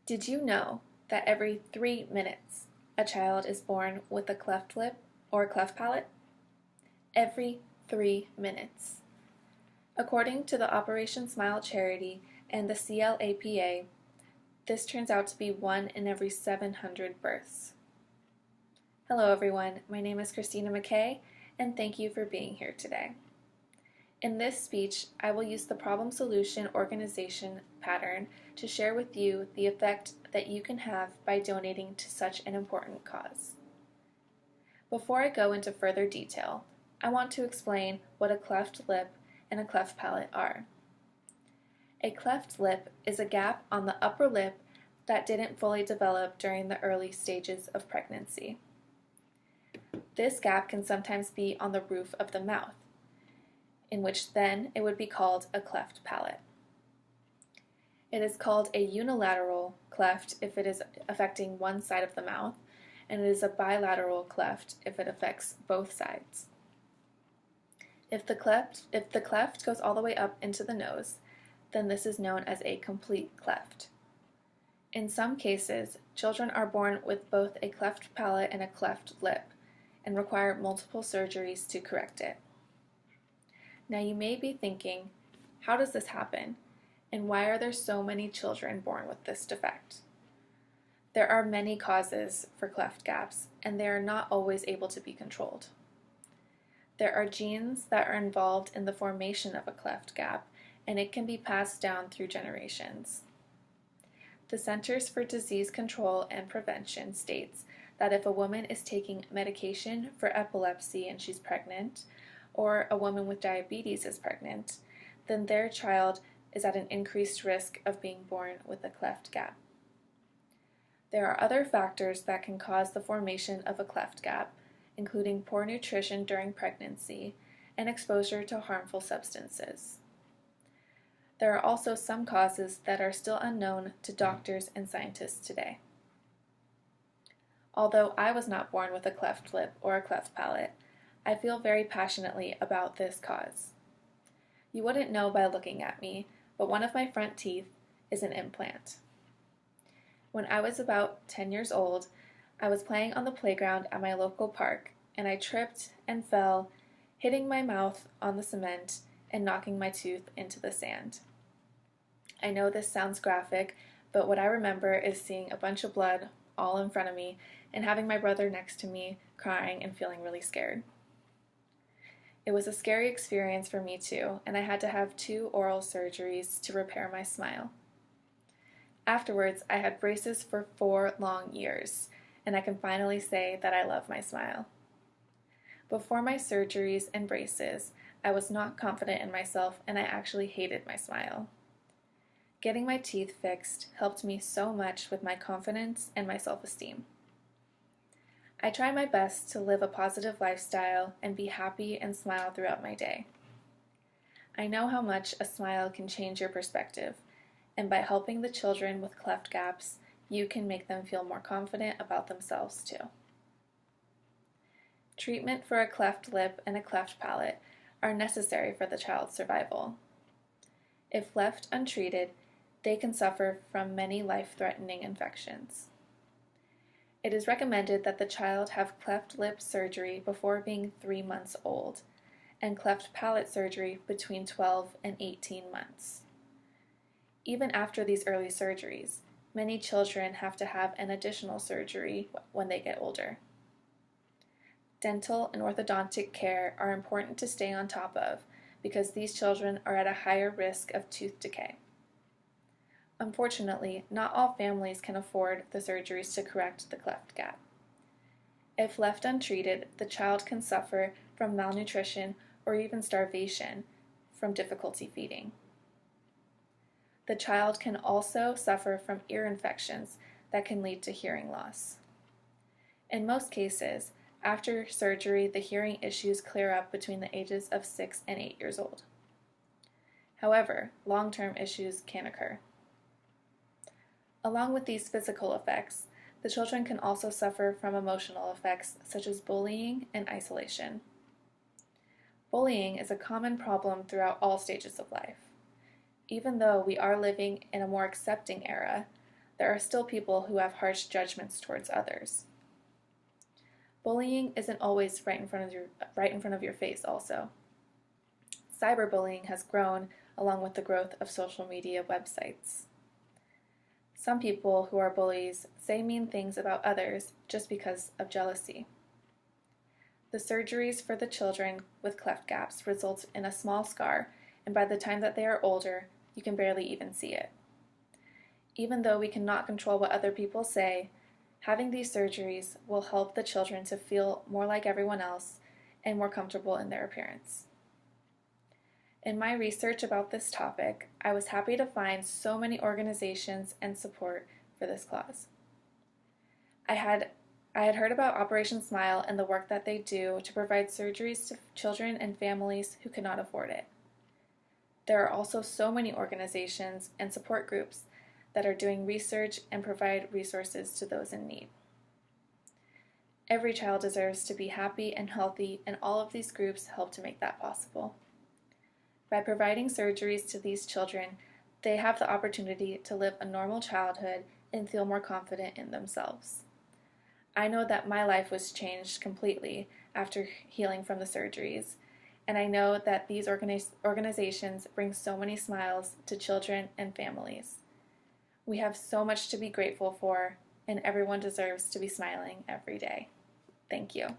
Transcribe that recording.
Did you know that every 3 minutes a child is born with a cleft lip or a cleft palate? Every 3 minutes. According to the Operation Smile charity and the CLAPA, this turns out to be 1 in every 700 births. Hello everyone, my name is Christina McKay, and thank you for being here today. In this speech, I will use the problem-solution organization pattern to share with you the effect that you can have by donating to such an important cause. Before I go into further detail, I want to explain what a cleft lip and a cleft palate are. A cleft lip is a gap on the upper lip that didn't fully develop during the early stages of pregnancy. This gap can sometimes be on the roof of the mouth, in which then it would be called a cleft palate. It is called a unilateral cleft if it is affecting one side of the mouth, and it is a bilateral cleft if it affects both sides. If the cleft goes all the way up into the nose, then this is known as a complete cleft. In some cases, children are born with both a cleft palate and a cleft lip, and require multiple surgeries to correct it. Now you may be thinking, how does this happen? And why are there so many children born with this defect? There are many causes for cleft gaps, and they are not always able to be controlled. There are genes that are involved in the formation of a cleft gap, and it can be passed down through generations. The Centers for Disease Control and Prevention states that if a woman is taking medication for epilepsy and she's pregnant, or a woman with diabetes is pregnant, then their child is at an increased risk of being born with a cleft gap. There are other factors that can cause the formation of a cleft gap, including poor nutrition during pregnancy and exposure to harmful substances. There are also some causes that are still unknown to doctors and scientists today. Although I was not born with a cleft lip or a cleft palate, I feel very passionately about this cause. You wouldn't know by looking at me, but one of my front teeth is an implant. When I was about 10 years old, I was playing on the playground at my local park, and I tripped and fell, hitting my mouth on the cement and knocking my tooth into the sand. I know this sounds graphic, but what I remember is seeing a bunch of blood all in front of me and having my brother next to me crying and feeling really scared. It was a scary experience for me too, and I had to have 2 oral surgeries to repair my smile. Afterwards, I had braces for 4 long years, and I can finally say that I love my smile. Before my surgeries and braces, I was not confident in myself, and I actually hated my smile. Getting my teeth fixed helped me so much with my confidence and my self-esteem. I try my best to live a positive lifestyle and be happy and smile throughout my day. I know how much a smile can change your perspective, and by helping the children with cleft gaps, you can make them feel more confident about themselves too. Treatment for a cleft lip and a cleft palate are necessary for the child's survival. If left untreated, they can suffer from many life-threatening infections. It is recommended that the child have cleft lip surgery before being 3 months old, and cleft palate surgery between 12 and 18 months. Even after these early surgeries, many children have to have an additional surgery when they get older. Dental and orthodontic care are important to stay on top of because these children are at a higher risk of tooth decay. Unfortunately, not all families can afford the surgeries to correct the cleft gap. If left untreated, the child can suffer from malnutrition or even starvation from difficulty feeding. The child can also suffer from ear infections that can lead to hearing loss. In most cases, after surgery, the hearing issues clear up between the ages of 6 and 8 years old. However, long-term issues can occur. Along with these physical effects, the children can also suffer from emotional effects such as bullying and isolation. Bullying is a common problem throughout all stages of life. Even though we are living in a more accepting era, there are still people who have harsh judgments towards others. Bullying isn't always right in front of your face also. Cyberbullying has grown along with the growth of social media websites. Some people who are bullies say mean things about others just because of jealousy. The surgeries for the children with cleft gaps result in a small scar, and by the time that they are older, you can barely even see it. Even though we cannot control what other people say, having these surgeries will help the children to feel more like everyone else and more comfortable in their appearance. In my research about this topic, I was happy to find so many organizations and support for this cause. I had heard about Operation Smile and the work that they do to provide surgeries to children and families who could not afford it. There are also so many organizations and support groups that are doing research and provide resources to those in need. Every child deserves to be happy and healthy, and all of these groups help to make that possible. By providing surgeries to these children, they have the opportunity to live a normal childhood and feel more confident in themselves. I know that my life was changed completely after healing from the surgeries, and I know that these organizations bring so many smiles to children and families. We have so much to be grateful for, and everyone deserves to be smiling every day. Thank you.